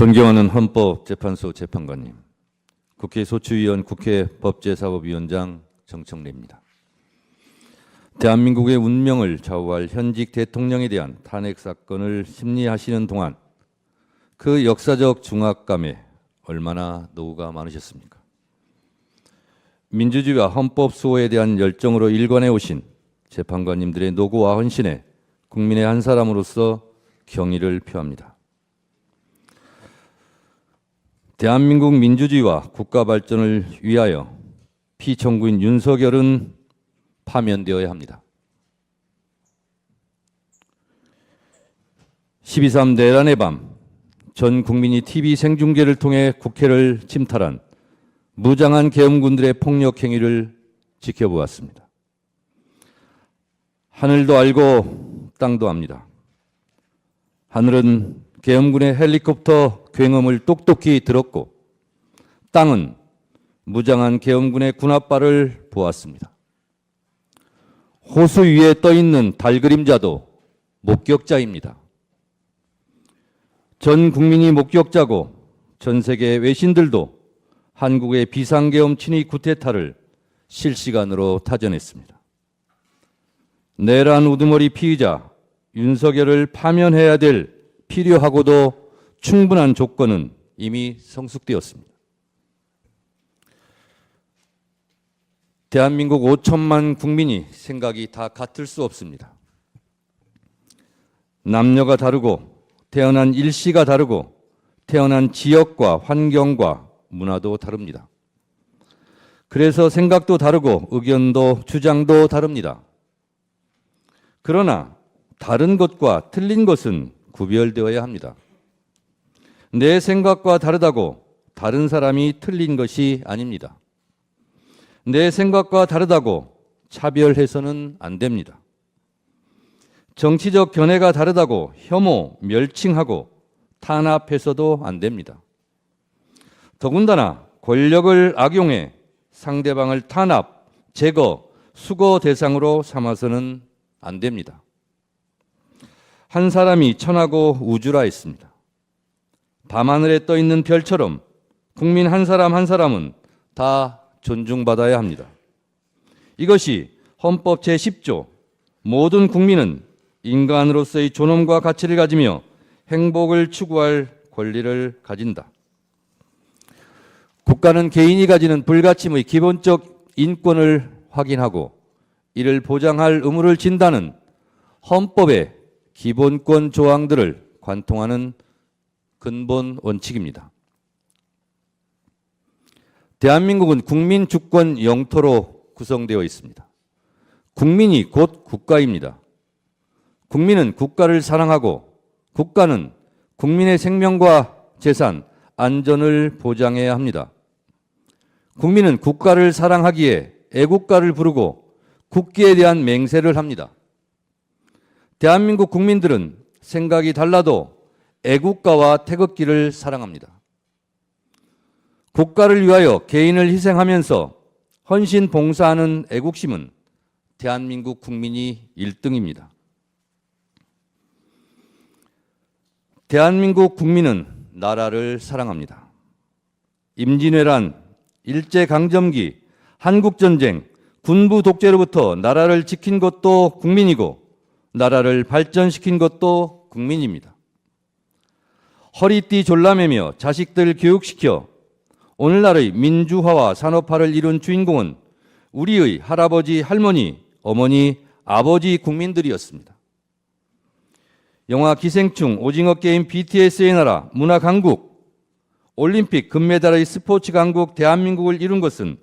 존경하는 헌법재판소 재판관님, 국회 소추위원, 국회 법제사법위원장 정청래입니다. 대한민국의 운명을 좌우할 현직 대통령에 대한 탄핵 사건을 심리하시는 동안 그 역사적 중압감에 얼마나 노후가 많으셨습니까? 민주주의와 헌법 수호에 대한 열정으로 일관해 오신 재판관님들의 노고와 헌신에 국민의 한 사람으로서 경의를 표합니다. 대한민국 민주주의와 국가 발전을 위하여 피청구인 윤석열은 파면되어야 합니다. 12.3 내란의 밤, 전 국민이 TV 생중계를 통해 국회를 침탈한 무장한 계엄군들의 폭력 행위를 지켜보았습니다. 하늘도 알고 땅도 압니다. 하늘은 계엄군의 헬리콥터 굉음을 똑똑히 들었고 땅은 무장한 계엄군의 군합발을 보았습니다. 호수 위에 떠있는 달 그림자도 목격자입니다. 전 국민이 목격자고 전 세계 외신들도 한국의 비상계엄 친위 쿠데타를 실시간으로 타전했습니다. 내란 우두머리 피의자 윤석열을 파면해야 될 필요하고도 충분한 조건은 이미 성숙되었습니다. 대한민국 5천만 국민이 생각이 다 같을 수 없습니다. 남녀가 다르고 태어난 일시가 다르고 태어난 지역과 환경과 문화도 다릅니다. 그래서 생각도 다르고 의견도 주장도 다릅니다. 그러나 다른 것과 틀린 것은 구별되어야 합니다. 내 생각과 다르다고 다른 사람이 틀린 것이 아닙니다. 내 생각과 다르다고 차별해서는 안 됩니다. 정치적 견해가 다르다고 혐오, 멸칭하고 탄압해서도 안 됩니다. 더군다나 권력을 악용해 상대방을 탄압, 제거, 수거 대상으로 삼아서는 안 됩니다. 한 사람이 천하고 우주라 했습니다. 밤하늘에 떠있는 별처럼 국민 한 사람 한 사람은 다 존중받아야 합니다. 이것이 헌법 제10조 모든 국민은 인간으로서의 존엄과 가치를 가지며 행복을 추구할 권리를 가진다. 국가는 개인이 가지는 불가침의 기본적 인권을 확인하고 이를 보장할 의무를 진다는 헌법의 기본권 조항들을 관통하는 근본 원칙입니다. 대한민국은 국민 주권 영토로 구성되어 있습니다. 국민이 곧 국가입니다. 국민은 국가를 사랑하고 국가는 국민의 생명과 재산, 안전을 보장해야 합니다. 국민은 국가를 사랑하기에 애국가를 부르고 국기에 대한 맹세를 합니다. 대한민국 국민들은 생각이 달라도 애국가와 태극기를 사랑합니다. 국가를 위하여 개인을 희생하면서 헌신 봉사하는 애국심은 대한민국 국민이 1등입니다. 대한민국 국민은 나라를 사랑합니다. 임진왜란, 일제강점기, 한국전쟁, 군부 독재로부터 나라를 지킨 것도 국민이고 나라를 발전시킨 것도 국민입니다. 허리띠 졸라매며 자식들 교육시켜 오늘날의 민주화와 산업화를 이룬 주인공은 우리의 할아버지, 할머니, 어머니, 아버지 국민들이었습니다. 영화 기생충, 오징어 게임, BTS의 나라, 문화 강국, 올림픽 금메달의 스포츠 강국 대한민국을 이룬 것은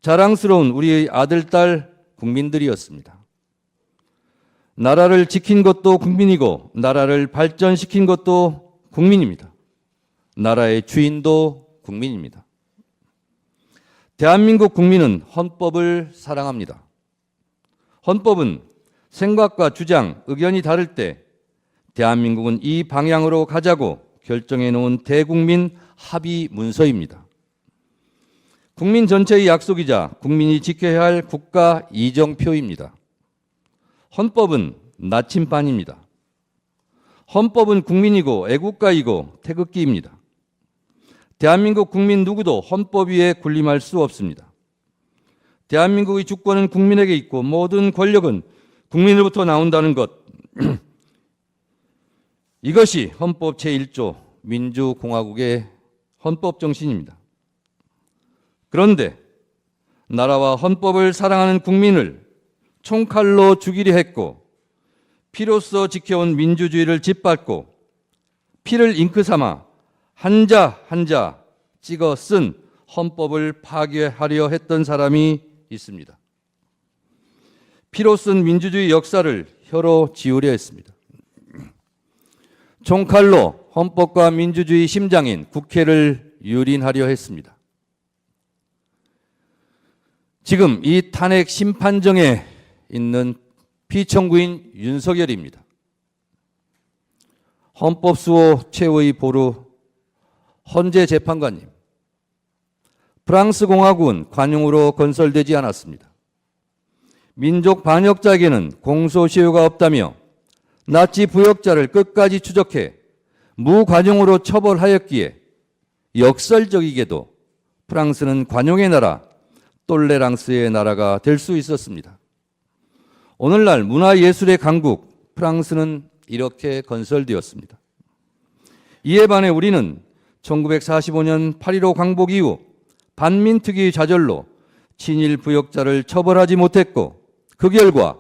자랑스러운 우리의 아들, 딸 국민들이었습니다. 나라를 지킨 것도 국민이고 나라를 발전시킨 것도 국민입니다. 나라의 주인도 국민입니다. 대한민국 국민은 헌법을 사랑합니다. 헌법은 생각과 주장, 의견이 다를 때 대한민국은 이 방향으로 가자고 결정해 놓은 대국민 합의 문서입니다. 국민 전체의 약속이자 국민이 지켜야 할 국가 이정표입니다. 헌법은 나침반입니다. 헌법은 국민이고 애국가이고 태극기입니다. 대한민국 국민 누구도 헌법 위에 군림할 수 없습니다. 대한민국의 주권은 국민에게 있고 모든 권력은 국민으로부터 나온다는 것. 이것이 헌법 제1조 민주공화국의 헌법 정신입니다. 그런데 나라와 헌법을 사랑하는 국민을 총칼로 죽이려 했고 피로써 지켜온 민주주의를 짓밟고 피를 잉크 삼아 한자 한자 찍어 쓴 헌법을 파괴하려 했던 사람이 있습니다. 피로 쓴 민주주의 역사를 혀로 지우려 했습니다. 총칼로 헌법과 민주주의 심장인 국회를 유린하려 했습니다. 지금 이 탄핵 심판정에 있는 피청구인 윤석열입니다. 헌법수호 최후의 보루 헌재 재판관님, 프랑스 공화국은 관용으로 건설되지 않았습니다. 민족 반역자에게는 공소시효가 없다며 나치 부역자를 끝까지 추적해 무관용으로 처벌하였기에 역설적이게도 프랑스는 관용의 나라, 똘레랑스의 나라가 될 수 있었습니다. 오늘날 문화예술의 강국 프랑스는 이렇게 건설되었습니다. 이에 반해 우리는 1945년 8.15 광복 이후 반민특위의 좌절로 친일 부역자를 처벌하지 못했고 그 결과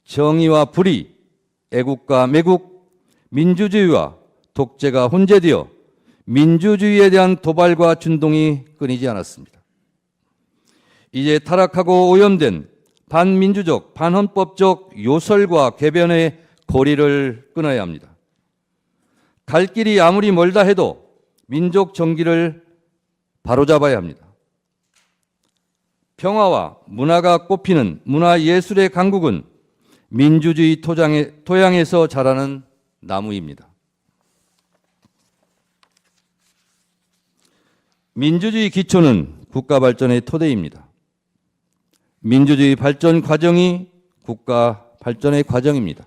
정의와 불의, 애국과 매국, 민주주의와 독재가 혼재되어 민주주의에 대한 도발과 준동이 끊이지 않았습니다. 이제 타락하고 오염된 반민주적, 반헌법적 요설과 궤변의 고리를 끊어야 합니다. 갈 길이 아무리 멀다 해도 민족 정기를 바로잡아야 합니다. 평화와 문화가 꽃피는 문화예술의 강국은 민주주의 토양에서 자라는 나무입니다. 민주주의 기초는 국가 발전의 토대입니다. 민주주의 발전 과정이 국가 발전의 과정입니다.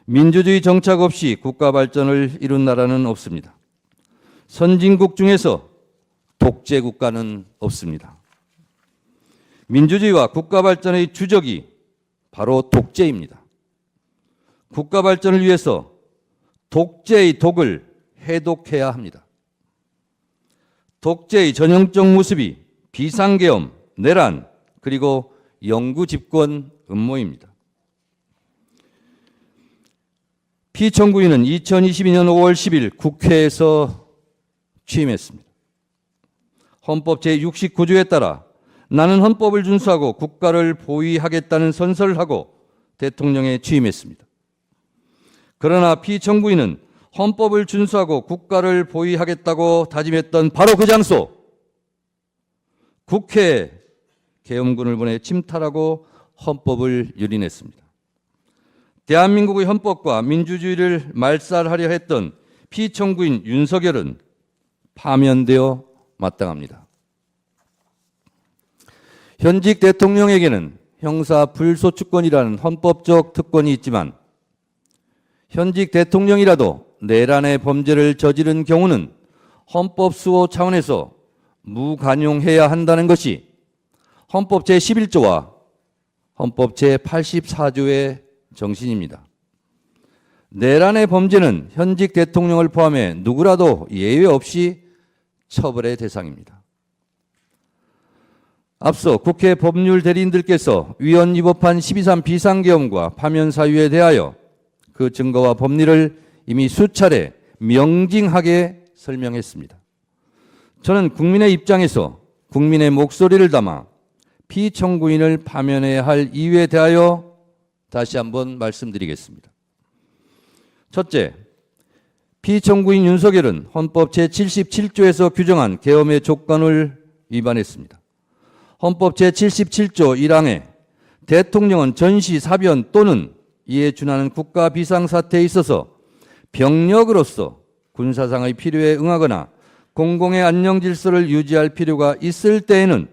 민주주의 정착 없이 국가 발전을 이룬 나라는 없습니다. 선진국 중에서 독재 국가는 없습니다. 민주주의와 국가 발전의 주적이 바로 독재입니다. 국가 발전을 위해서 독재의 독을 해독해야 합니다. 독재의 전형적 모습이 비상계엄, 내란, 그리고 영구 집권 음모입니다. 피청구인은 2022년 5월 10일 국회에서 취임했습니다. 헌법 제69조에 따라 나는 헌법을 준수하고 국가를 보위하겠다는 선서를 하고 대통령에 취임했습니다. 그러나 피청구인은 헌법을 준수하고 국가를 보위하겠다고 다짐했던 바로 그 장소, 국회에 계엄군을 보내 침탈하고 헌법을 유린했습니다. 대한민국의 헌법과 민주주의를 말살하려 했던 피청구인 윤석열은 파면되어 마땅합니다. 현직 대통령에게는 형사 불소추권이라는 헌법적 특권이 있지만 현직 대통령이라도 내란의 범죄를 저지른 경우는 헌법 수호 차원에서 무관용해야 한다는 것이 헌법 제11조와 헌법 제84조의 정신입니다. 내란의 범죄는 현직 대통령을 포함해 누구라도 예외 없이 처벌의 대상입니다. 앞서 국회 법률 대리인들께서 위헌 위법한 12.3 비상계엄과 파면 사유에 대하여 그 증거와 법리를 이미 수차례 명징하게 설명했습니다. 저는 국민의 입장에서 국민의 목소리를 담아 피청구인을 파면해야 할 이유에 대하여 다시 한번 말씀드리겠습니다. 첫째, 피청구인 윤석열은 헌법 제77조에서 규정한 계엄의 조건을 위반했습니다. 헌법 제77조 1항에 대통령은 전시, 사변 또는 이에 준하는 국가 비상사태에 있어서 병력으로서 군사상의 필요에 응하거나 공공의 안녕 질서를 유지할 필요가 있을 때에는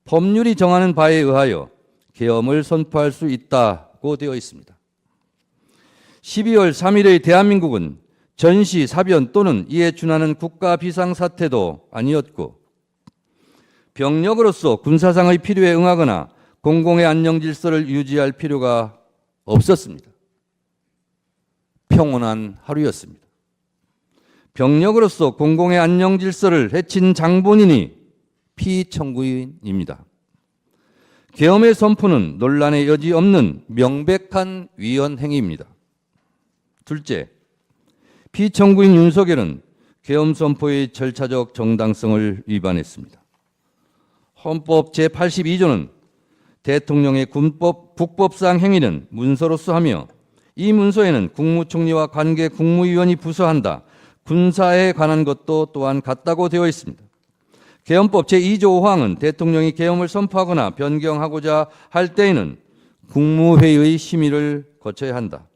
법률이 정하는 바에 의하여 계엄을 선포할 수 있다고 되어 있습니다. 12월 3일의 대한민국은 전시, 사변 또는 이에 준하는 국가 비상사태도 아니었고 병력으로서 군사상의 필요에 응하거나 공공의 안녕 질서를 유지할 필요가 없었습니다. 평온한 하루였습니다. 병력으로서 공공의 안녕 질서를 해친 장본인이 피청구인입니다. 계엄의 선포는 논란의 여지 없는 명백한 위헌 행위입니다. 둘째, 피청구인 윤석열은 계엄 선포의 절차적 정당성을 위반했습니다. 헌법 제82조는 대통령의 국법상 행위는 문서로서 하며 이 문서에는 국무총리와 관계 국무위원이 부서한다. 군사에 관한 것도 또한 같다고 되어 있습니다. 계엄법 제2조 5항은 대통령이 계엄을 선포하거나 변경하고자 할 때에는 국무회의의 심의를 거쳐야 한다.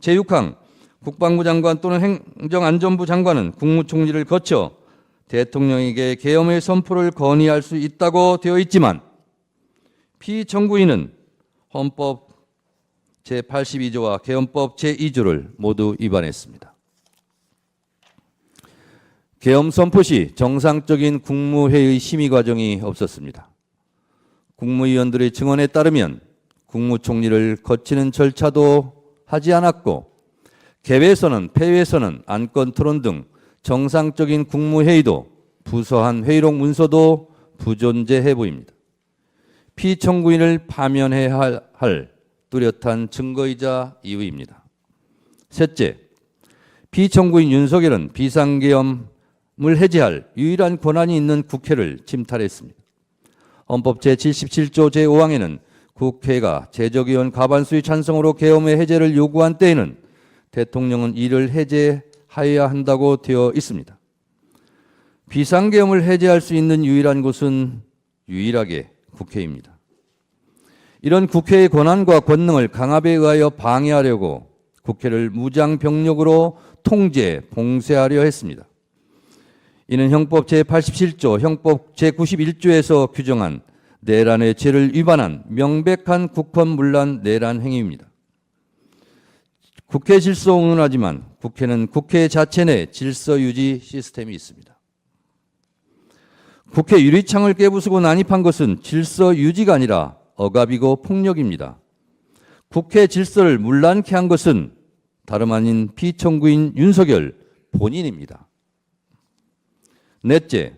제6항 국방부 장관 또는 행정안전부 장관은 국무총리를 거쳐 대통령에게 계엄의 선포를 건의할 수 있다고 되어 있지만 피청구인은 헌법 제82조와 계엄법 제2조를 모두 위반했습니다. 계엄 선포 시 정상적인 국무회의 심의 과정이 없었습니다. 국무위원들의 증언에 따르면 국무총리를 거치는 절차도 하지 않았고 개회에서는 폐회에서는 안건 토론 등 정상적인 국무회의도 부서한 회의록 문서도 부존재해 보입니다. 피청구인을 파면해야 할 뚜렷한 증거이자 이유입니다. 셋째, 피청구인 윤석열은 비상계엄을 해제할 유일한 권한이 있는 국회를 침탈했습니다. 헌법 제77조 제5항에는 국회가 제적의원 과반수의 찬성으로 계엄의 해제를 요구한 때에는 대통령은 이를 해제하여야 한다고 되어 있습니다. 비상계엄을 해제할 수 있는 유일한 곳은 유일하게 국회입니다. 이런 국회의 권한과 권능을 강압에 의하여 방해하려고 국회를 무장병력으로 통제, 봉쇄하려 했습니다. 이는 형법 제87조, 형법 제91조에서 규정한 내란의 죄를 위반한 명백한 국헌문란 내란 행위입니다. 국회 질서 운운하지만 국회는 국회 자체 내 질서 유지 시스템이 있습니다. 국회 유리창을 깨부수고 난입한 것은 질서 유지가 아니라 억압이고 폭력입니다. 국회 질서를 문란케 한 것은 다름 아닌 피청구인 윤석열 본인입니다. 넷째,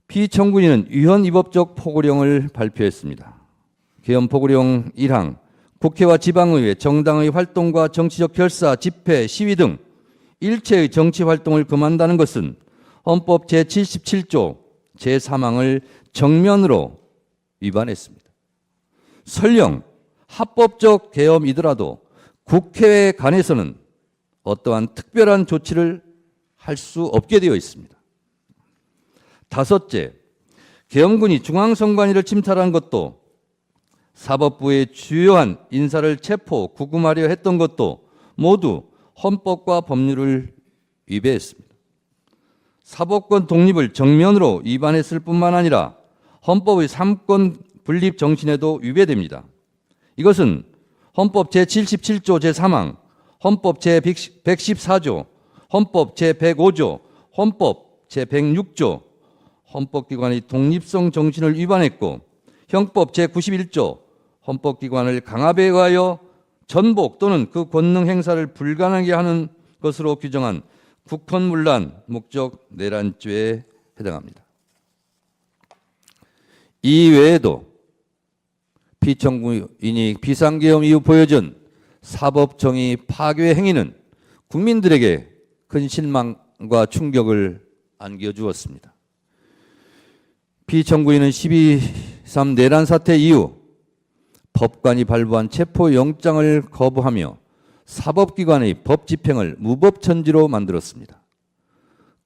피청구인은 위헌위법적 포고령을 발표했습니다. 계엄포고령 1항, 국회와 지방의회, 정당의 활동과 정치적 결사, 집회, 시위 등 일체의 정치활동을 금한다는 것은 헌법 제77조 제3항을 정면으로 위반했습니다. 설령 합법적 계엄이더라도 국회에 관해서는 어떠한 특별한 조치를 할 수 없게 되어 있습니다. 다섯째, 계엄군이 중앙선관위를 침탈한 것도 사법부의 주요한 인사를 체포, 구금하려 했던 것도 모두 헌법과 법률을 위배했습니다. 사법권 독립을 정면으로 위반했을 뿐만 아니라 헌법의 삼권 분립 정신에도 위배됩니다. 이것은 헌법 제77조 제3항, 헌법 제114조, 헌법 제105조, 헌법 제106조, 헌법기관의 독립성 정신을 위반했고 형법 제91조, 헌법기관을 강압에 의하여 전복 또는 그 권능 행사를 불가능하게 하는 것으로 규정한 국헌문란 목적 내란죄에 해당합니다. 이외에도 피청구인이 비상계엄 이후 보여준 사법정의 파괴 행위는 국민들에게 큰 실망과 충격을 안겨주었습니다. 피청구인은 12.3 내란 사태 이후 법관이 발부한 체포영장을 거부하며 사법기관의 법 집행을 무법천지로 만들었습니다.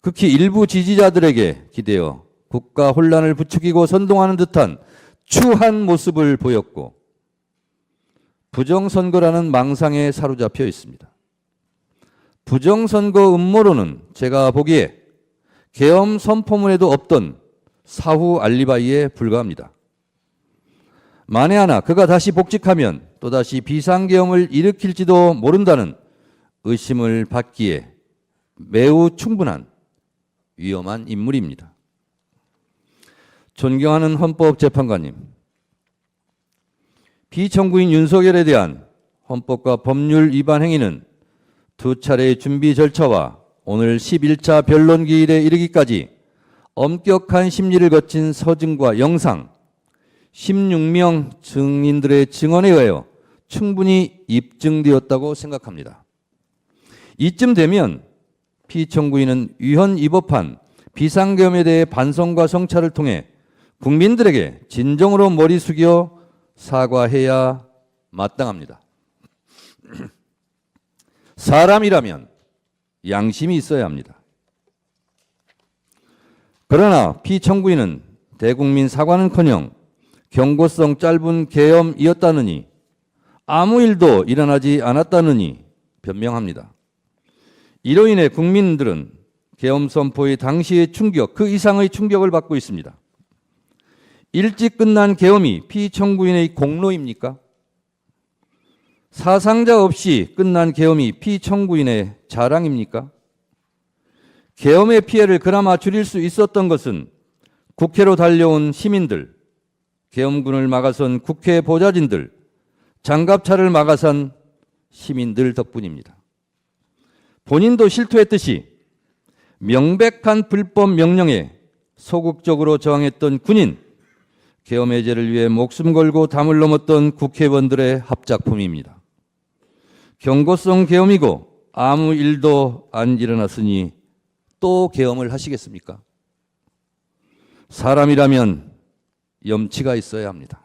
극히 일부 지지자들에게 기대어 국가 혼란을 부추기고 선동하는 듯한 추한 모습을 보였고 부정선거라는 망상에 사로잡혀 있습니다. 부정선거 음모론은 제가 보기에 계엄 선포문에도 없던 사후 알리바이에 불과합니다. 만에 하나 그가 다시 복직하면 또다시 비상계엄을 일으킬지도 모른다는 의심을 받기에 매우 충분한 위험한 인물입니다. 존경하는 헌법재판관님, 피청구인 윤석열에 대한 헌법과 법률 위반 행위는 두 차례의 준비 절차와 오늘 11차 변론 기일에 이르기까지 엄격한 심리를 거친 서증과 영상, 16명 증인들의 증언에 의하여 충분히 입증되었다고 생각합니다. 이쯤 되면 피청구인은 위헌 위법한 비상계엄에 대해 반성과 성찰을 통해 국민들에게 진정으로 머리 숙여 사과해야 마땅합니다. 사람이라면 양심이 있어야 합니다. 그러나 피청구인은 대국민 사과는커녕 경고성 짧은 계엄이었다느니 아무 일도 일어나지 않았다느니 변명합니다. 이로 인해 국민들은 계엄 선포의 당시의 충격, 그 이상의 충격을 받고 있습니다. 일찍 끝난 계엄이 피청구인의 공로입니까? 사상자 없이 끝난 계엄이 피청구인의 자랑입니까? 계엄의 피해를 그나마 줄일 수 있었던 것은 국회로 달려온 시민들, 계엄군을 막아선 국회 보좌진들, 장갑차를 막아선 시민들 덕분입니다. 본인도 실토했듯이 명백한 불법 명령에 소극적으로 저항했던 군인, 계엄 해제를 위해 목숨 걸고 담을 넘었던 국회의원들의 합작품입니다. 경고성 계엄이고 아무 일도 안 일어났으니 또 계엄을 하시겠습니까? 사람이라면 염치가 있어야 합니다.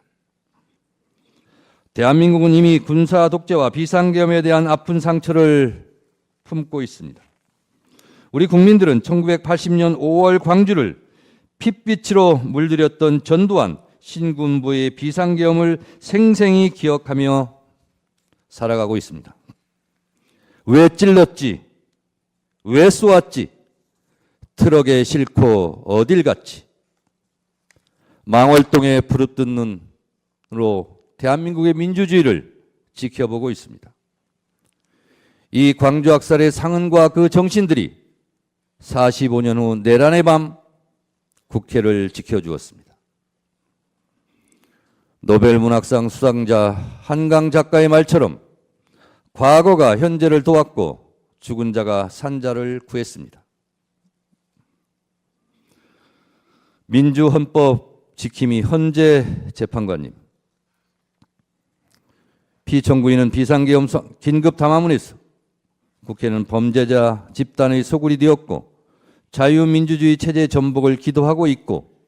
대한민국은 이미 군사 독재와 비상계엄에 대한 아픈 상처를 품고 있습니다. 우리 국민들은 1980년 5월 광주를 핏빛으로 물들였던 전두환 신군부의 비상계엄을 생생히 기억하며 살아가고 있습니다. 왜 찔렀지? 왜 쏘았지? 트럭에 싣고 어딜 갔지? 망월동에 부릅뜬 눈으로 대한민국의 민주주의를 지켜보고 있습니다. 이 광주 학살의 상흔과 그 정신들이 45년 후 내란의 밤 국회를 지켜주었습니다. 노벨문학상 수상자 한강 작가의 말처럼 과거가 현재를 도왔고 죽은 자가 산자를 구했습니다. 민주헌법 지킴이 헌재 재판관님, 피청구인은 비상계엄 긴급 담화문에서 국회는 범죄자 집단의 소굴이 되었고 자유민주주의 체제 전복을 기도하고 있고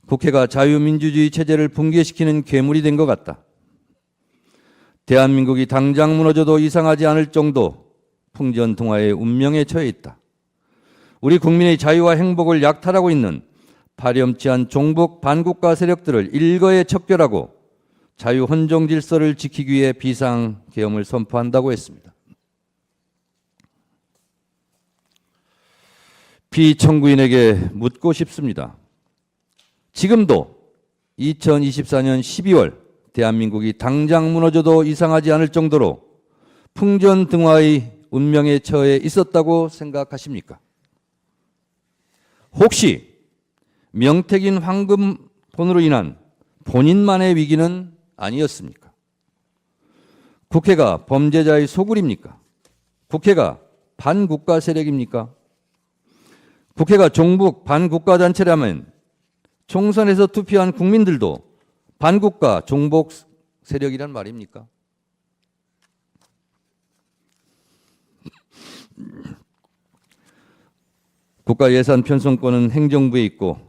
국회가 자유민주주의 체제를 붕괴시키는 괴물이 된 것 같다. 대한민국이 당장 무너져도 이상하지 않을 정도 풍전등화의 운명에 처해 있다. 우리 국민의 자유와 행복을 약탈하고 있는 파렴치한 종북 반국가 세력들을 일거에 척결하고 자유헌정 질서를 지키기 위해 비상계엄을 선포한다고 했습니다. 피청구인에게 묻고 싶습니다. 지금도 2024년 12월 대한민국이 당장 무너져도 이상하지 않을 정도로 풍전등화의 운명에 처해 있었다고 생각하십니까? 혹시 명태균 황금폰으로 인한 본인만의 위기는 아니었습니까? 국회가 범죄자의 소굴입니까? 국회가 반국가 세력입니까? 국회가 종북 반국가 단체라면 총선에서 투표한 국민들도 반국가 종북 세력이란 말입니까? 국가 예산 편성권은 행정부에 있고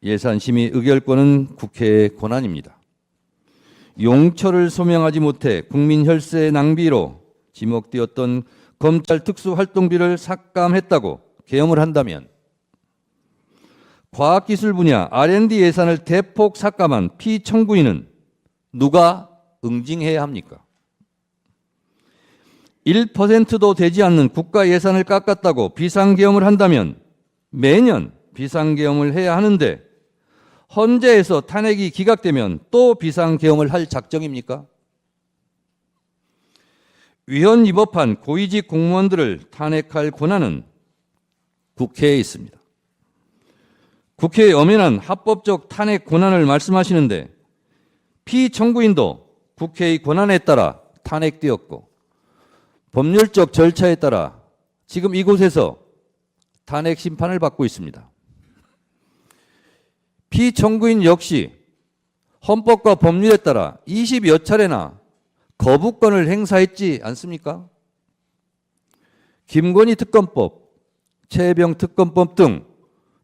예산 심의 의결권은 국회의 권한입니다. 용처를 소명하지 못해 국민 혈세 낭비로 지목되었던 검찰 특수활동비를 삭감했다고 계엄을 한다면 과학기술 분야 R&D 예산을 대폭 삭감한 피청구인은 누가 응징해야 합니까? 1%도 되지 않는 국가 예산을 깎았다고 비상계엄을 한다면 매년 비상계엄을 해야 하는데 헌재에서 탄핵이 기각되면 또 비상계엄을 할 작정입니까? 위헌 위법한 고위직 공무원들을 탄핵할 권한은 국회에 있습니다. 국회의 엄연한 합법적 탄핵 권한을 말씀하시는데 피청구인도 국회의 권한에 따라 탄핵되었고 법률적 절차에 따라 지금 이곳에서 탄핵 심판을 받고 있습니다. 피청구인 역시 헌법과 법률에 따라 20여 차례나 거부권을 행사했지 않습니까? 김건희 특검법, 최혜병 특검법 등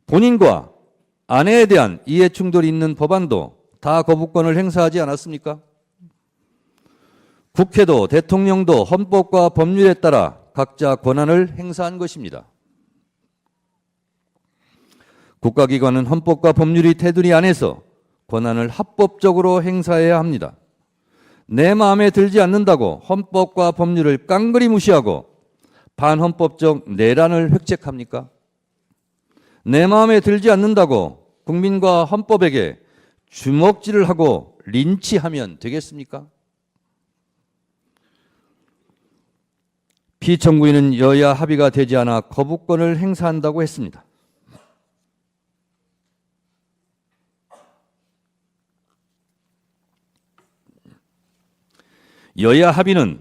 본인과 아내에 대한 이해 충돌이 있는 법안도 다 거부권을 행사하지 않았습니까? 국회도 대통령도 헌법과 법률에 따라 각자 권한을 행사한 것입니다. 국가기관은 헌법과 법률이 테두리 안에서 권한을 합법적으로 행사해야 합니다. 내 마음에 들지 않는다고 헌법과 법률을 깡그리 무시하고 반헌법적 내란을 획책합니까? 내 마음에 들지 않는다고 국민과 헌법에게 주먹질을 하고 린치하면 되겠습니까? 피청구인은 여야 합의가 되지 않아 거부권을 행사한다고 했습니다. 여야 합의는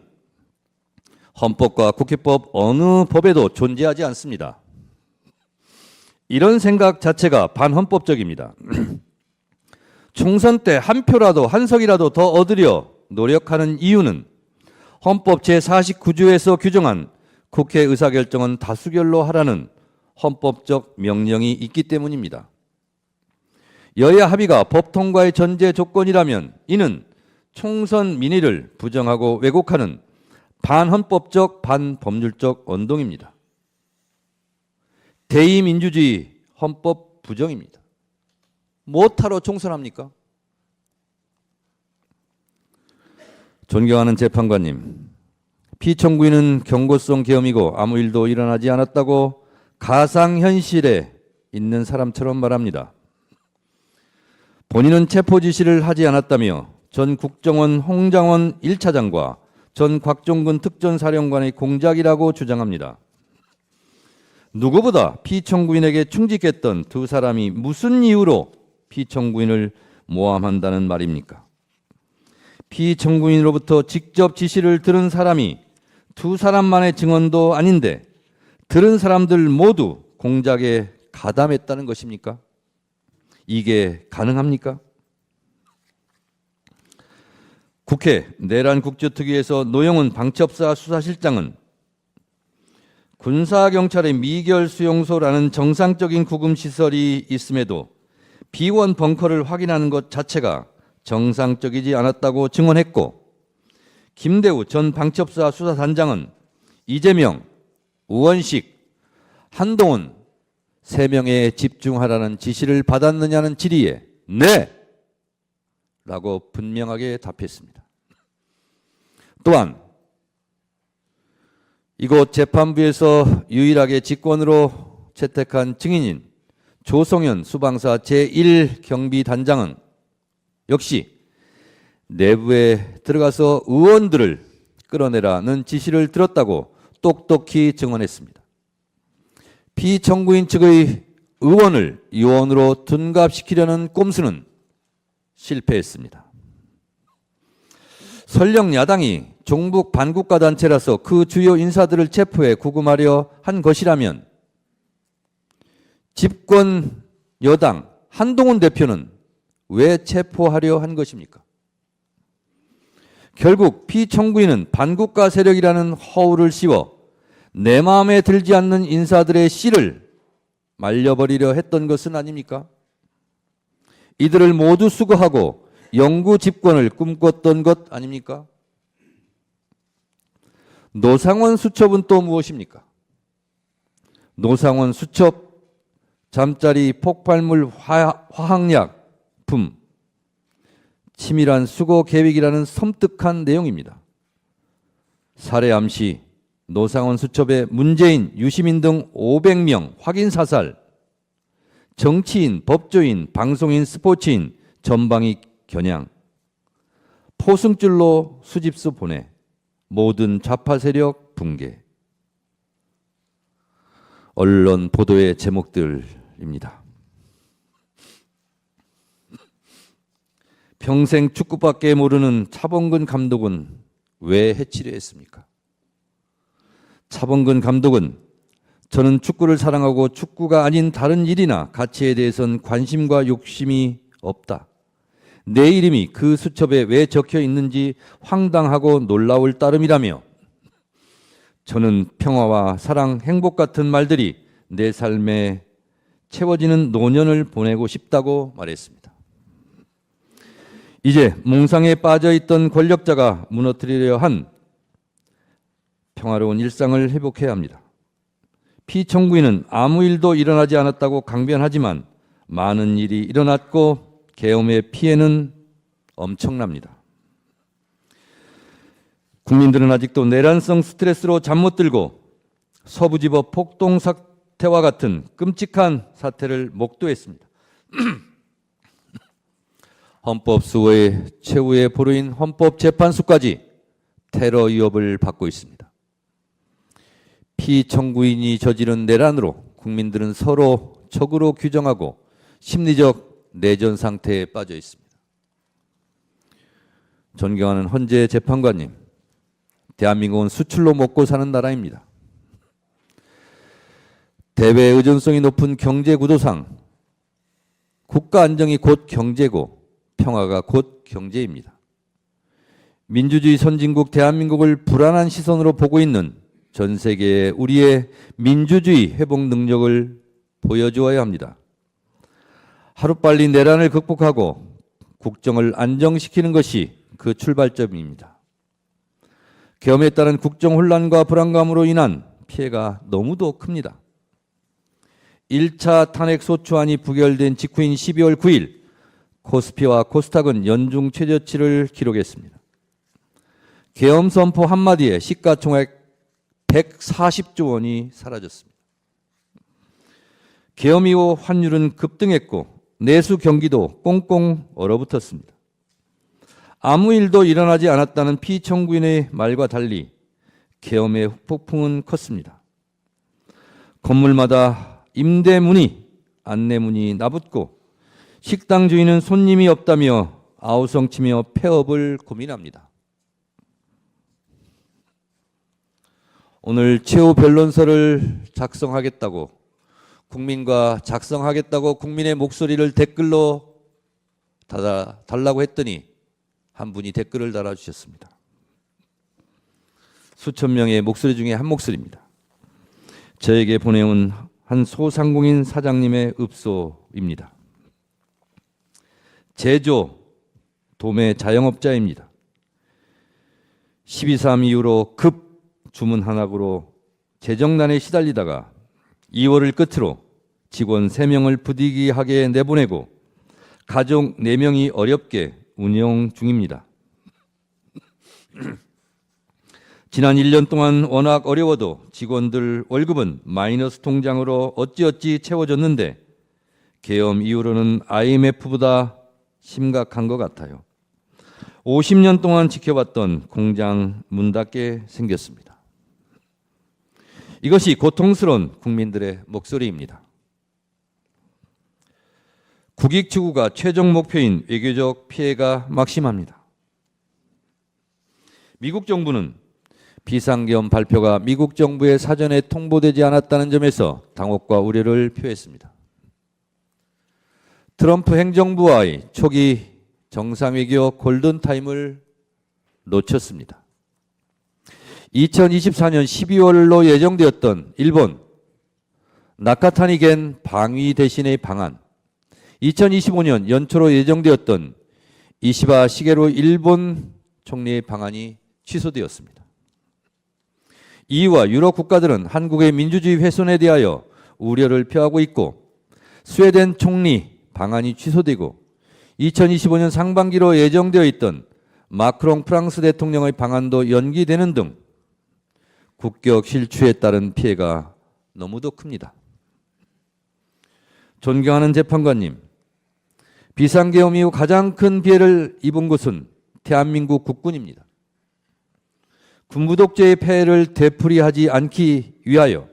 헌법과 국회법 어느 법에도 존재하지 않습니다. 이런 생각 자체가 반헌법적입니다. 총선 때 한 표라도 한 석이라도 더 얻으려 노력하는 이유는 헌법 제49조에서 규정한 국회 의사결정은 다수결로 하라는 헌법적 명령이 있기 때문입니다. 여야 합의가 법 통과의 전제 조건이라면 이는 총선 민의를 부정하고 왜곡하는 반헌법적 반법률적 언동입니다. 대의민주주의 헌법 부정입니다. 뭐하러 총선합니까? 존경하는 재판관님, 피청구인은 경고성 계엄이고 아무 일도 일어나지 않았다고 가상현실에 있는 사람처럼 말합니다. 본인은 체포 지시를 하지 않았다며 전 국정원 홍장원 1차장과 전 곽종근 특전사령관의 공작이라고 주장합니다. 누구보다 피청구인에게 충직했던 두 사람이 무슨 이유로 피청구인을 모함한다는 말입니까? 피청구인으로부터 직접 지시를 들은 사람이 두 사람만의 증언도 아닌데 들은 사람들 모두 공작에 가담했다는 것입니까? 이게 가능합니까? 국회 내란국조특위에서 노영훈 방첩사 수사실장은 군사경찰의 미결수용소라는 정상적인 구금시설이 있음에도 비원 벙커를 확인하는 것 자체가 정상적이지 않았다고 증언했고, 김대우 전 방첩사 수사단장은 이재명, 우원식, 한동훈 3명에 집중하라는 지시를 받았느냐는 질의에 네! 라고 분명하게 답했습니다. 또한 이곳 재판부에서 유일하게 직권으로 채택한 증인인 조성현 수방사 제1경비단장은 역시 내부에 들어가서 의원들을 끌어내라는 지시를 들었다고 똑똑히 증언했습니다. 피청구인 측의 의원을 요원으로 둔갑시키려는 꼼수는 실패했습니다. 설령 야당이 종북 반국가 단체라서 그 주요 인사들을 체포해 구금하려 한 것이라면 집권 여당 한동훈 대표는 왜 체포하려 한 것입니까? 결국 피청구인은 반국가 세력이라는 허울을 씌워 내 마음에 들지 않는 인사들의 씨를 말려버리려 했던 것은 아닙니까? 이들을 모두 수거하고 영구 집권을 꿈꿨던 것 아닙니까? 노상원 수첩은 또 무엇입니까? 노상원 수첩, 잠자리 폭발물 화학약품, 치밀한 수거 계획이라는 섬뜩한 내용입니다. 살해 암시, 노상원 수첩에 문재인, 유시민 등 500명 확인 사살, 정치인, 법조인, 방송인, 스포츠인 전방위 겨냥, 포승줄로 수집수 보내, 모든 좌파 세력 붕괴. 언론 보도의 제목들입니다. 평생 축구밖에 모르는 차범근 감독은 왜 해치려 했습니까? 차범근 감독은 저는 축구를 사랑하고 축구가 아닌 다른 일이나 가치에 대해서는 관심과 욕심이 없다. 내 이름이 그 수첩에 왜 적혀 있는지 황당하고 놀라울 따름이라며 저는 평화와 사랑, 행복 같은 말들이 내 삶에 채워지는 노년을 보내고 싶다고 말했습니다. 이제 몽상에 빠져있던 권력자가 무너뜨리려 한 평화로운 일상을 회복해야 합니다. 피청구인은 아무 일도 일어나지 않았다고 강변하지만 많은 일이 일어났고 계엄의 피해는 엄청납니다. 국민들은 아직도 내란성 스트레스로 잠 못 들고 서부지법 폭동 사태와 같은 끔찍한 사태를 목도했습니다. 헌법수호의 최후의 보루인 헌법재판소까지 테러 위협을 받고 있습니다. 피청구인이 저지른 내란으로 국민들은 서로 적으로 규정하고 심리적 내전 상태에 빠져 있습니다. 존경하는 헌재 재판관님, 대한민국은 수출로 먹고 사는 나라입니다. 대외 의존성이 높은 경제 구도상 국가 안정이 곧 경제고 평화가 곧 경제입니다. 민주주의 선진국 대한민국을 불안한 시선으로 보고 있는 전 세계에 우리의 민주주의 회복 능력을 보여주어야 합니다. 하루빨리 내란을 극복하고 국정을 안정시키는 것이 그 출발점입니다. 계엄에 따른 국정 혼란과 불안감으로 인한 피해가 너무도 큽니다. 1차 탄핵소추안이 부결된 직후인 12월 9일 코스피와 코스닥은 연중 최저치를 기록했습니다. 계엄 선포 한마디에 시가총액 140조 원이 사라졌습니다. 계엄 이후 환율은 급등했고 내수 경기도 꽁꽁 얼어붙었습니다. 아무 일도 일어나지 않았다는 피청구인의 말과 달리 계엄의 후폭풍은 컸습니다. 건물마다 임대문이, 안내문이 나붙고 식당 주인은 손님이 없다며 아우성치며 폐업을 고민합니다. 오늘 최후 변론서를 작성하겠다고 국민의 목소리를 댓글로 달라고 했더니 한 분이 댓글을 달아주셨습니다. 수천 명의 목소리 중에 한 목소리입니다. 저에게 보내온 한 소상공인 사장님의 읍소입니다. 제조, 도매 자영업자입니다. 12.3 이후로 급 주문 한학으로 재정난에 시달리다가 2월을 끝으로 직원 3명을 부득이하게 내보내고 가족 4명이 어렵게 운영 중입니다. 지난 1년 동안 워낙 어려워도 직원들 월급은 마이너스 통장으로 어찌어찌 채워졌는데 계엄 이후로는 IMF보다 심각한 것 같아요. 50년 동안 지켜봤던 공장 문 닫게 생겼습니다. 이것이 고통스러운 국민들의 목소리입니다. 국익 추구가 최종 목표인 외교적 피해가 막심합니다. 미국 정부는 비상계엄 발표가 미국 정부의 사전에 통보되지 않았다는 점에서 당혹과 우려를 표했습니다. 트럼프 행정부와의 초기 정상외교 골든타임을 놓쳤습니다. 2024년 12월로 예정되었던 일본 나카타니 겐 방위 대신의 방한, 2025년 연초로 예정되었던 이시바 시게루 일본 총리의 방안이 취소되었습니다. EU와 유럽 국가들은 한국의 민주주의 훼손에 대하여 우려를 표하고 있고 스웨덴 총리 방안이 취소되고 2025년 상반기로 예정되어 있던 마크롱 프랑스 대통령의 방안도 연기되는 등 국격 실추에 따른 피해가 너무도 큽니다. 존경하는 재판관님, 비상계엄 이후 가장 큰 피해를 입은 곳은 대한민국 국군입니다. 군부 독재의 폐해를 되풀이하지 않기 위하여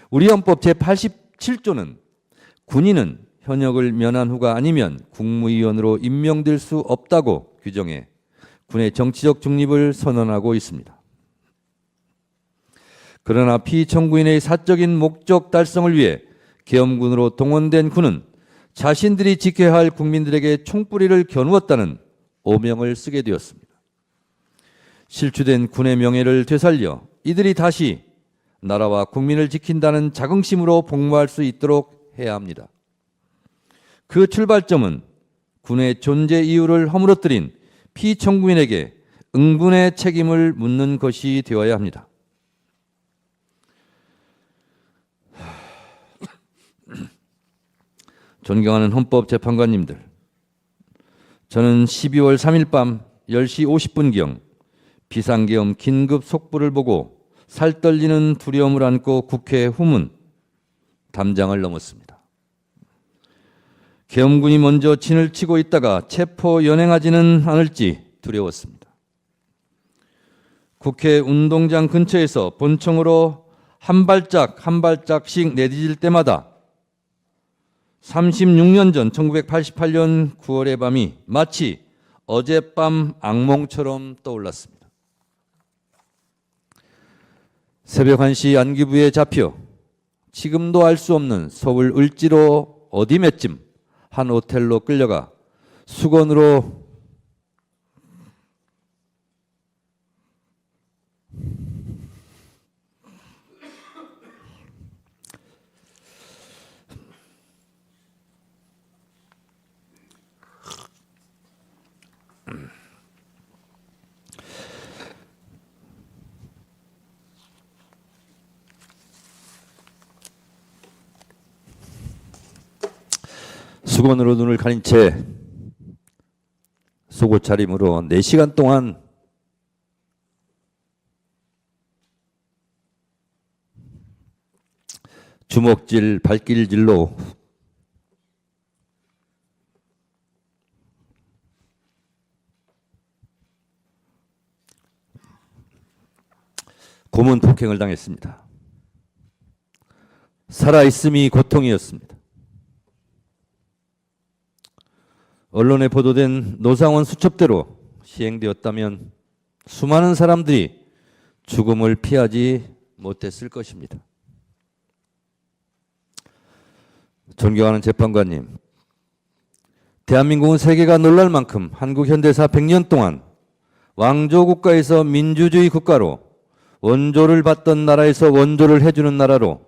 우리 헌법 제87조는 군인은 현역을 면한 후가 아니면 국무위원으로 임명될 수 없다고 규정해 군의 정치적 중립을 선언하고 있습니다. 그러나 피청구인의 사적인 목적 달성을 위해 계엄군으로 동원된 군은 자신들이 지켜야 할 국민들에게 총뿌리를 겨누었다는 오명을 쓰게 되었습니다. 실추된 군의 명예를 되살려 이들이 다시 나라와 국민을 지킨다는 자긍심으로 복무할 수 있도록 해야 합니다. 그 출발점은 군의 존재 이유를 허물어뜨린 피청구인에게 응분의 책임을 묻는 것이 되어야 합니다. 존경하는 헌법재판관님들, 저는 12월 3일 밤 10시 50분경 비상계엄 긴급 속보를 보고 살떨리는 두려움을 안고 국회 후문 담장을 넘었습니다. 계엄군이 먼저 진을 치고 있다가 체포 연행하지는 않을지 두려웠습니다. 국회 운동장 근처에서 본청으로 한 발짝씩 내디딜 때마다 36년 전 1988년 9월의 밤이 마치 어젯밤 악몽처럼 떠올랐습니다. 새벽 1시 안기부에 잡혀 지금도 알 수 없는 서울 을지로 어디매쯤 한 호텔로 끌려가 수건으로 수건으로 눈을 가린 채 속옷 차림으로 4시간 동안 주먹질, 발길질로 고문 폭행을 당했습니다. 살아있음이 고통이었습니다. 언론에 보도된 노상원 수첩대로 시행되었다면 수많은 사람들이 죽음을 피하지 못했을 것입니다. 존경하는 재판관님, 대한민국은 세계가 놀랄 만큼 한국 현대사 100년 동안 왕조 국가에서 민주주의 국가로, 원조를 받던 나라에서 원조를 해주는 나라로,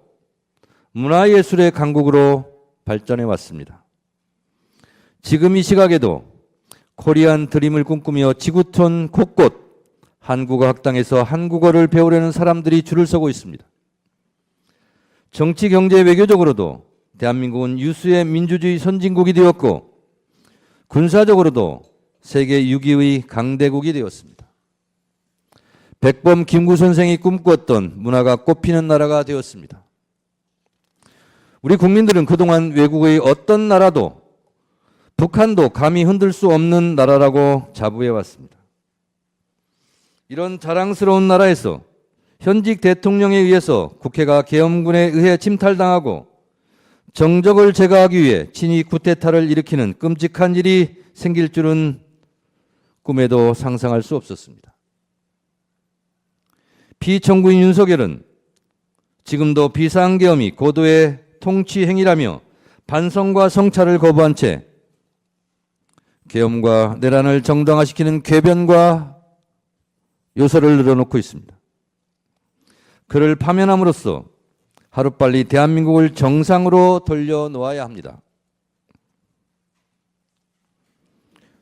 문화예술의 강국으로 발전해 왔습니다. 지금 이 시각에도 코리안 드림을 꿈꾸며 지구촌 곳곳 한국어 학당에서 한국어를 배우려는 사람들이 줄을 서고 있습니다. 정치, 경제, 외교적으로도 대한민국은 유수의 민주주의 선진국이 되었고 군사적으로도 세계 6위의 강대국이 되었습니다. 백범 김구 선생이 꿈꾸었던 문화가 꽃피는 나라가 되었습니다. 우리 국민들은 그동안 외국의 어떤 나라도 북한도 감히 흔들 수 없는 나라라고 자부해왔습니다. 이런 자랑스러운 나라에서 현직 대통령에 의해서 국회가 계엄군에 의해 침탈당하고 정적을 제거하기 위해 친위 쿠데타를 일으키는 끔찍한 일이 생길 줄은 꿈에도 상상할 수 없었습니다. 피청구인 윤석열은 지금도 비상계엄이 고도의 통치행위라며 반성과 성찰을 거부한 채 계엄과 내란을 정당화시키는 궤변과 요소를 늘어놓고 있습니다. 그를 파면함으로써 하루빨리 대한민국을 정상으로 돌려놓아야 합니다.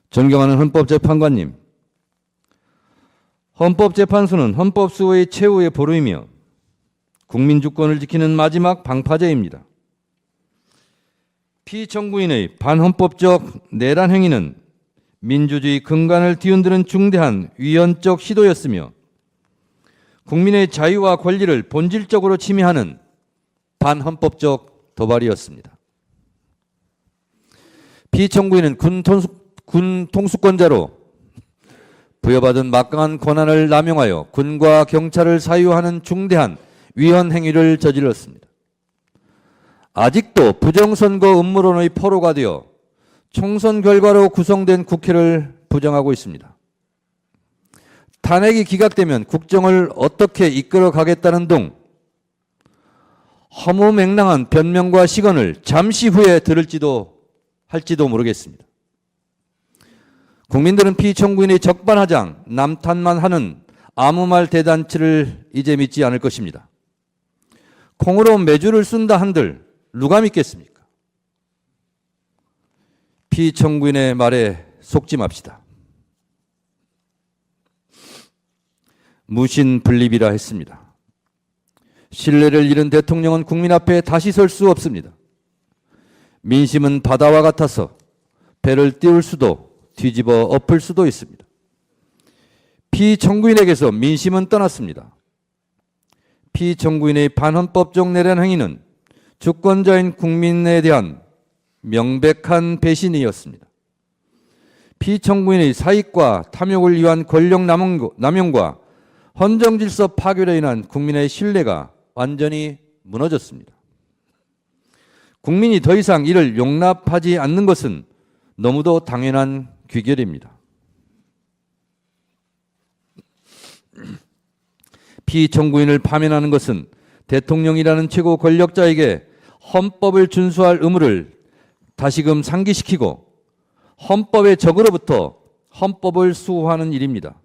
존경하는 헌법재판관님, 헌법재판소는 헌법수호의 최후의 보루이며 국민주권을 지키는 마지막 방파제입니다. 피청구인의 반헌법적 내란 행위는 민주주의 근간을 뒤흔드는 중대한 위헌적 시도였으며 국민의 자유와 권리를 본질적으로 침해하는 반헌법적 도발이었습니다. 피청구인은 군 통수권자로 부여받은 막강한 권한을 남용하여 군과 경찰을 사유하는 중대한 위헌 행위를 저질렀습니다. 아직도 부정선거 음모론의 포로가 되어 총선 결과로 구성된 국회를 부정하고 있습니다. 탄핵이 기각되면 국정을 어떻게 이끌어 가겠다는 등 허무맹랑한 변명과 시건을 잠시 후에 들을지도 할지도 모르겠습니다. 국민들은 피청구인의 적반하장, 남탓만 하는 아무 말 대잔치를 이제 믿지 않을 것입니다. 콩으로 매주를 쓴다 한들 누가 믿겠습니까? 피청구인의 말에 속지 맙시다. 무신분립이라 했습니다. 신뢰를 잃은 대통령은 국민 앞에 다시 설 수 없습니다. 민심은 바다와 같아서 배를 띄울 수도 뒤집어 엎을 수도 있습니다. 피청구인에게서 민심은 떠났습니다. 피청구인의 반헌법적 내란 행위는 주권자인 국민에 대한 명백한 배신이었습니다. 피청구인의 사익과 탐욕을 위한 권력 남용과 헌정질서 파괴로 인한 국민의 신뢰가 완전히 무너졌습니다. 국민이 더 이상 이를 용납하지 않는 것은 너무도 당연한 귀결입니다. 피청구인을 파면하는 것은 대통령이라는 최고 권력자에게 헌법을 준수할 의무를 다시금 상기시키고 헌법의 적으로부터 헌법을 수호하는 일입니다.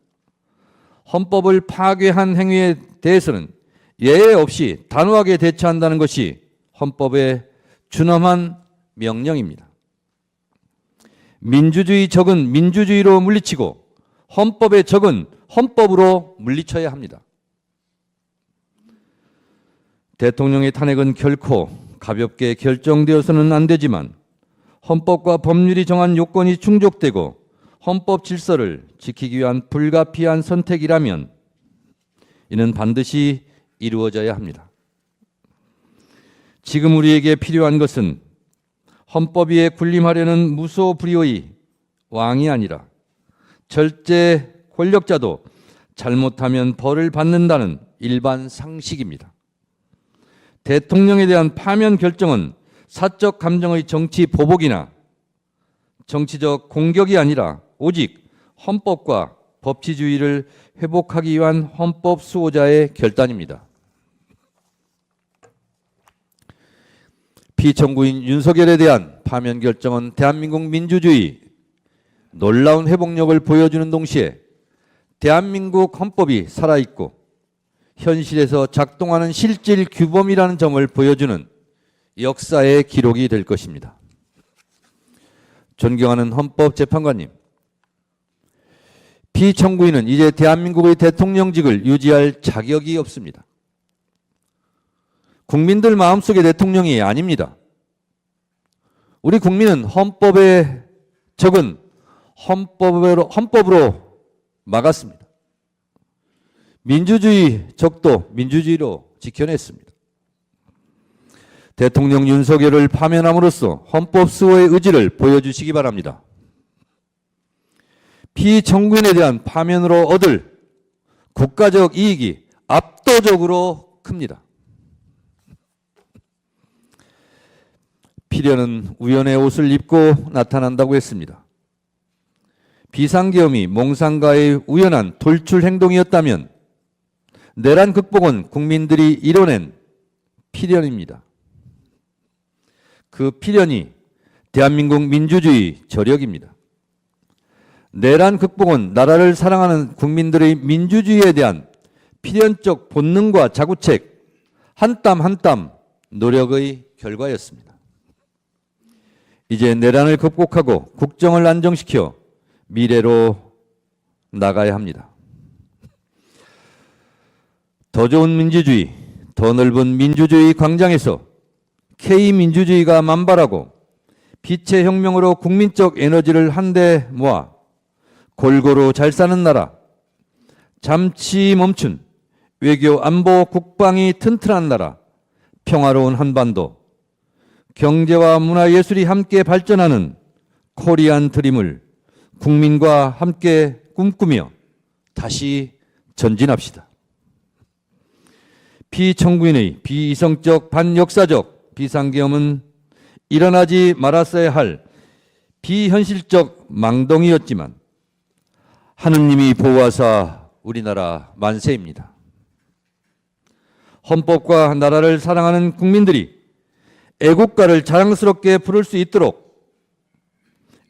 헌법을 파괴한 행위에 대해서는 예외 없이 단호하게 대처한다는 것이 헌법의 준엄한 명령입니다. 민주주의 적은 민주주의로 물리치고 헌법의 적은 헌법으로 물리쳐야 합니다. 대통령의 탄핵은 결코 가볍게 결정되어서는 안 되지만 헌법과 법률이 정한 요건이 충족되고 헌법 질서를 지키기 위한 불가피한 선택이라면 이는 반드시 이루어져야 합니다. 지금 우리에게 필요한 것은 헌법 위에 군림하려는 무소불위의 왕이 아니라 절제 권력자도 잘못하면 벌을 받는다는 일반 상식입니다. 대통령에 대한 파면 결정은 사적 감정의 정치 보복이나 정치적 공격이 아니라 오직 헌법과 법치주의를 회복하기 위한 헌법 수호자의 결단입니다. 피청구인 윤석열에 대한 파면 결정은 대한민국 민주주의 놀라운 회복력을 보여주는 동시에 대한민국 헌법이 살아있고 현실에서 작동하는 실질 규범이라는 점을 보여주는 역사의 기록이 될 것입니다. 존경하는 헌법재판관님, 피청구인은 이제 대한민국의 대통령직을 유지할 자격이 없습니다. 국민들 마음속의 대통령이 아닙니다. 우리 국민은 헌법의 적은 헌법으로 막았습니다. 민주주의 적도 민주주의로 지켜냈습니다. 대통령 윤석열을 파면함으로써 헌법 수호의 의지를 보여주시기 바랍니다. 피청구인에 대한 파면으로 얻을 국가적 이익이 압도적으로 큽니다. 필연은 우연의 옷을 입고 나타난다고 했습니다. 비상계엄이 몽상가의 우연한 돌출 행동이었다면 내란 극복은 국민들이 이뤄낸 필연입니다. 그 필연이 대한민국 민주주의 저력입니다. 내란 극복은 나라를 사랑하는 국민들의 민주주의에 대한 필연적 본능과 자구책, 한 땀 한 땀 노력의 결과였습니다. 이제 내란을 극복하고 국정을 안정시켜 미래로 나가야 합니다. 더 좋은 민주주의, 더 넓은 민주주의 광장에서 K민주주의가 만발하고 빛의 혁명으로 국민적 에너지를 한데 모아 골고루 잘 사는 나라, 잠시 멈춘 외교 안보 국방이 튼튼한 나라, 평화로운 한반도, 경제와 문화 예술이 함께 발전하는 코리안 드림을 국민과 함께 꿈꾸며 다시 전진합시다. 피청구인의 비이성적, 반역사적 비상계엄은 일어나지 말았어야 할 비현실적 망동이었지만 하느님이 보호하사 우리나라 만세입니다. 헌법과 나라를 사랑하는 국민들이 애국가를 자랑스럽게 부를 수 있도록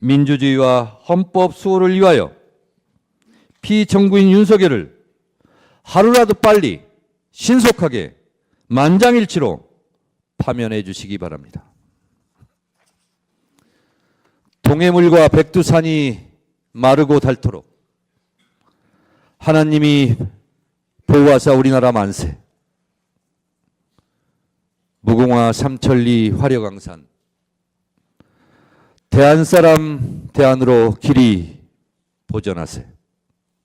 민주주의와 헌법 수호를 위하여 피청구인 윤석열을 하루라도 빨리 신속하게 만장일치로 파면해 주시기 바랍니다. 동해물과 백두산이 마르고 닳도록 하나님이 보호하사 우리나라 만세. 무궁화 삼천리 화려강산 대한 사람 대안으로 길이 보전하세.